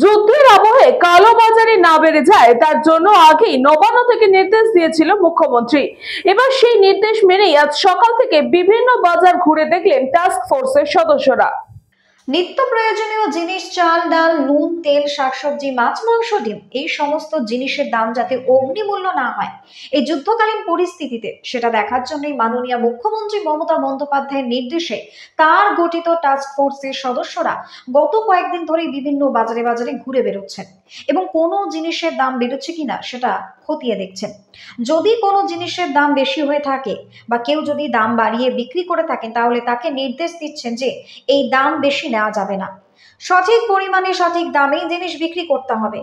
যুদ্ধের আবহে কালোবাজারি না বেড়ে যায় তার জন্য আগেই নবান্ন থেকে নির্দেশ দিয়েছিল মুখ্যমন্ত্রী। এবার সেই নির্দেশ মেনেই আজ সকাল থেকে বিভিন্ন বাজার ঘুরে দেখলেন টাস্ক ফোর্সের সদস্যরা। নিত্য প্রয়োজনীয় জিনিস, চাল, ডাল, নুন, তেল, শাকসবজি, মাছ, মাংস, ডিম, এই সমস্ত জিনিসের দাম যাতে অগ্নিমূল্য না হয় এই যুদ্ধকালীন পরিস্থিতিতে সেটা দেখার জন্যই মাননীয় মুখ্যমন্ত্রী মমতা বন্দ্যোপাধ্যায়ের নির্দেশে তার গঠিত টাস্ক ফোর্সের সদস্যরা গত কয়েকদিন ধরেই বিভিন্ন বাজারে বাজারে ঘুরে বেরোচ্ছেন এবং কোনো জিনিসের দাম বেড়েছে কিনা সেটা খতিয়ে দেখছেন। যদি কোনো জিনিসের দাম বেশি হয়ে থাকে বা কেউ যদি দাম বাড়িয়ে বিক্রি করে থাকেন তাহলে তাকে নির্দেশ দিচ্ছেন যে এই দাম বেশি নেওয়া যাবে না, সঠিক পরিমাণে সঠিক দামে জিনিস বিক্রি করতে হবে।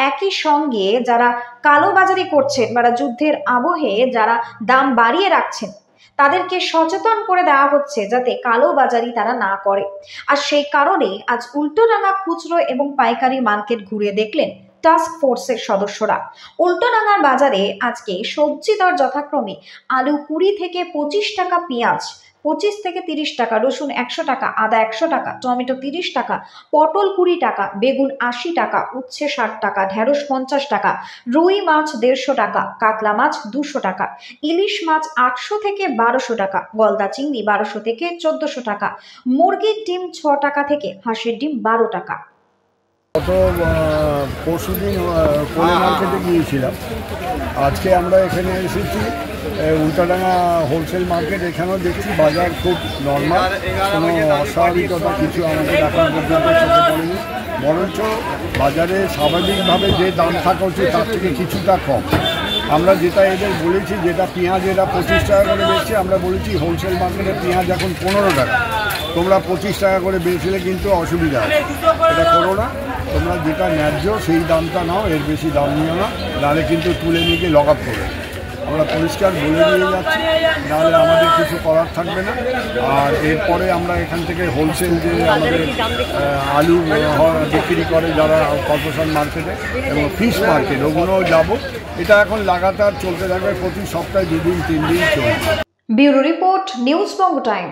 একই সঙ্গে যারা কালোবাজারি করছেন বা যুদ্ধের আবহে যারা দাম বাড়িয়ে রাখছেন তাদেরকে সচেতন করে দেওয়া হচ্ছে যাতে কালোবাজারি তারা না করে। আর সেই কারণে আজ উল্টোডাঙ্গা খুচরো এবং পাইকারি মার্কেট ঘুরে দেখলেন টাস্ক ফোর্সের সদস্যরা। উল্টোডাঙ্গার বাজারে আজকে সবজি দর যথাক্রমে আলু 20 থেকে 25 টাকা, পেঁয়াজ 25 থেকে 30 টাকা, রসুন 100 টাকা, আদা 100 টাকা, টমেটো 30 টাকা, পটল 20 টাকা, বেগুন 80 টাকা, উচ্ছে 60 টাকা, ঢেঁড়স 50 টাকা, রুই মাছ 150 টাকা, কাতলা মাছ 200 টাকা, ইলিশ মাছ 800 থেকে 1200 টাকা, গলদা চিংড়ি 1200 থেকে 1400 টাকা, মুরগির ডিম 6 টাকা থেকে হাঁসের ডিম 12 টাকা। গত পরশুদিন কোলে মার্কেটে গিয়েছিলাম, আজকে আমরা এখানে এসেছি উল্টাডাঙ্গা হোলসেল মার্কেট। এখানেও দেখছি বাজার খুব নর্মাল, কোনো অস্বাভাবিকতা কিছু আমাদের এখন পর্যন্ত চোখে পড়েনি, বরঞ্চ বাজারে স্বাভাবিকভাবে যে দাম থাকা উচিত তার থেকে কিছুটা কম। আমরা যেটা এদের বলেছি, যেটা পেঁয়াজ এরা 25 টাকা করে বেচছে, আমরা বলেছি হোলসেল মার্কেটে পেঁয়াজ এখন 15 টাকা, তোমরা 25 টাকা করে বেচলে কিন্তু অসুবিধা আছে, এটা করো না, তোমরা যেটা ন্যায্য সেই দামটা নাও, এর বেশি দাম নিও না, নাহলে কিন্তু তুলে নিয়ে গিয়ে লক আপ করবে। আমরা পরিষ্কার বলে দিয়ে যাচ্ছি, নাহলে আমাদের কিছু করার থাকবে না। আর এরপরে আমরা এখান থেকে হোলসেল যে আমাদের আলু বিক্রি করে যারা কর্পোরেশন মার্কেটে এবং ফিশ মার্কেট, ওগুলোও যাবো। এটা এখন লাগাতার চলতে থাকবে, প্রতি সপ্তাহে 2 দিন 3 দিন চলবে। ব্যুরো রিপোর্ট, নিউজ বঙ্গ টাইম।